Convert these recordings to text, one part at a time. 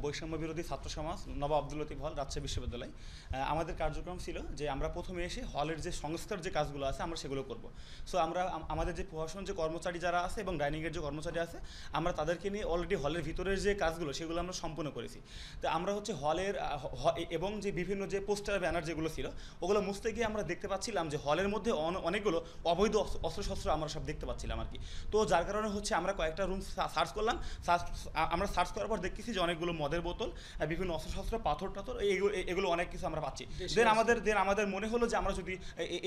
বৈষম্য বিরোধী ছাত্র সমাজ, নবাব আব্দুল লতিফ হল, রাজশাহী বিশ্ববিদ্যালয়। আমাদের কার্যক্রম ছিল যে আমরা প্রথমে এসে হলের যে সংস্কার যে কাজগুলো আছে আমরা সেগুলো করব। সো আমরা আমাদের যে প্রশাসন যে কর্মচারী যারা আছে এবং ডাইনিংয়ের যে কর্মচারী আছে আমরা তাদেরকে নিয়ে অলরেডি হলের ভিতরের যে কাজগুলো সেগুলো আমরা সম্পূর্ণ করেছি। তো আমরা হচ্ছে হলের এবং যে বিভিন্ন যে পোস্টার ব্যানার যেগুলো ছিল ওগুলো মুছতে গিয়ে আমরা দেখতে পাচ্ছিলাম যে হলের মধ্যে অনেকগুলো অবৈধ অস্ত্রশস্ত্র আমরা সব দেখতে পাচ্ছিলাম আর কি। তো যার কারণে হচ্ছে আমরা কয়েকটা রুম সার্চ করলাম। আমরা সার্চ করার পর দেখতেছি যে অনেকগুলো মদের বোতল, বিভিন্ন অস্ত্রশস্ত্র, পাথর টাথর, এগুলো অনেক কিছু আমরা পাচ্ছি। দেন আমাদের মনে হলো যে আমরা যদি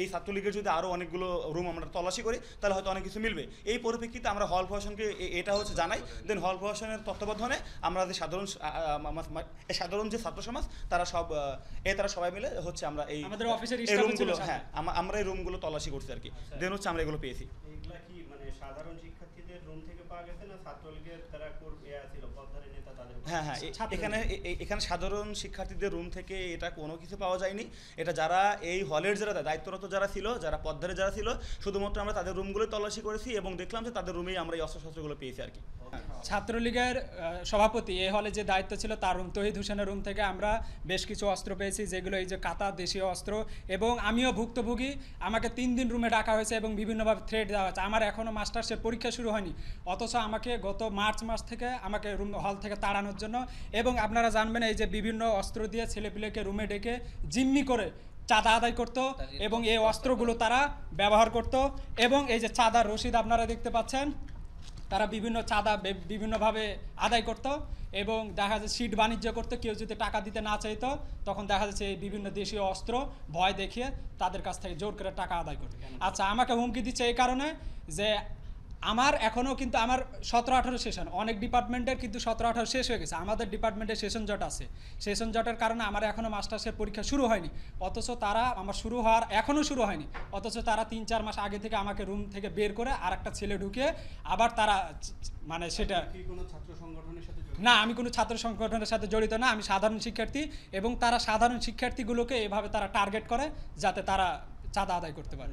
এই ছাত্রলীগের যদি আরও অনেকগুলো রুম আমরা তল্লাশি করি তাহলে হয়তো অনেক কিছু মিলবে। এই পরিপ্রেক্ষিতে আমরা হল প্রশাসনকে এটা হচ্ছে জানাই। দেন হল প্রশাসনের তত্ত্বাবধানে আমরা যে সাধারণ যে ছাত্র সমাজ তারা সবাই মিলে হচ্ছে আমরা এই রুমগুলো আমরা এই রুমগুলো তল্লাশি করছি আর কি। দেন হচ্ছে আমরা এগুলো পেয়েছি। এইগুলা কি মানে সাধারণ শিক্ষার্থীদের রুম থেকে পাওয়া গেছে না ছাত্রলীগের যারা ছিল পদধারী নেতা তাদের? হ্যাঁ, এখানে সাধারণ শিক্ষার্থীদের রুম থেকে এটা কোনো কিছু পাওয়া যায়নি। এটা যারা এই হলের যারা দায়িত্বরত যারা ছিল, যারা পদধারী যারা ছিল, শুধুমাত্র আমরা তাদের রুমগুলোই তল্লাশি করেছি এবং দেখলাম যে তাদের রুমেই আমরা এই অস্ত্রশস্ত্রগুলো পেয়েছি আর কি। ছাত্রলীগের সভাপতি এই হলে যে দায়িত্ব ছিল তার রুম, তহিদ হোসেনের রুম থেকে আমরা বেশ কিছু অস্ত্র পেয়েছি, যেগুলো এই যে কাতা, দেশীয় অস্ত্র, এবং আমিও ভুক্তভোগী। আমাকে 3 দিন রুমে ডাকা হয়েছে এবং বিভিন্নভাবে থ্রেট দেওয়া হয়েছে। আমার এখনও মাস্টার্সের পরীক্ষা শুরু হয়নি, অথচ আমাকে গত মার্চ মাস থেকে আমাকে হল থেকে তাড়ানোর জন্য। এবং আপনারা জানবেন এই যে বিভিন্ন অস্ত্র দিয়ে ছেলেপিলেকে রুমে ডেকে জিম্মি করে চাঁদা আদায় করতো এবং এই অস্ত্রগুলো তারা ব্যবহার করত। এবং এই যে চাঁদার রসিদ আপনারা দেখতে পাচ্ছেন, তারা বিভিন্ন চাঁদা বিভিন্নভাবে আদায় করত এবং দেখা যাচ্ছে সিট বাণিজ্য করতো। কেউ যদি টাকা দিতে না চাইতো তখন দেখা যাচ্ছে এই বিভিন্ন দেশীয় অস্ত্র ভয় দেখিয়ে তাদের কাছ থেকে জোর করে টাকা আদায় করতো। আচ্ছা, আমাকে হুমকি দিচ্ছে এই কারণে যে আমার এখনও কিন্তু আমার 17-18 সেশন, অনেক ডিপার্টমেন্টের কিন্তু 17-18 শেষ হয়ে গেছে, আমাদের ডিপার্টমেন্টের সেশন জট আছে। সেশন জটের কারণে আমার এখনও মাস্টার্সের পরীক্ষা শুরু হয়নি, অথচ তারা আমার এখনও শুরু হয়নি, অথচ তারা 3-4 মাস আগে থেকে আমাকে রুম থেকে বের করে আর একটা ছেলে ঢুকিয়ে আবার তারা মানে সেটা কোনো ছাত্র সংগঠনের সাথে না, আমি কোনো ছাত্র সংগঠনের সাথে জড়িত না, আমি সাধারণ শিক্ষার্থী। এবং তারা সাধারণ শিক্ষার্থীগুলোকে এভাবে তারা টার্গেট করে যাতে তারা চাঁদা আদায় করতে পারে।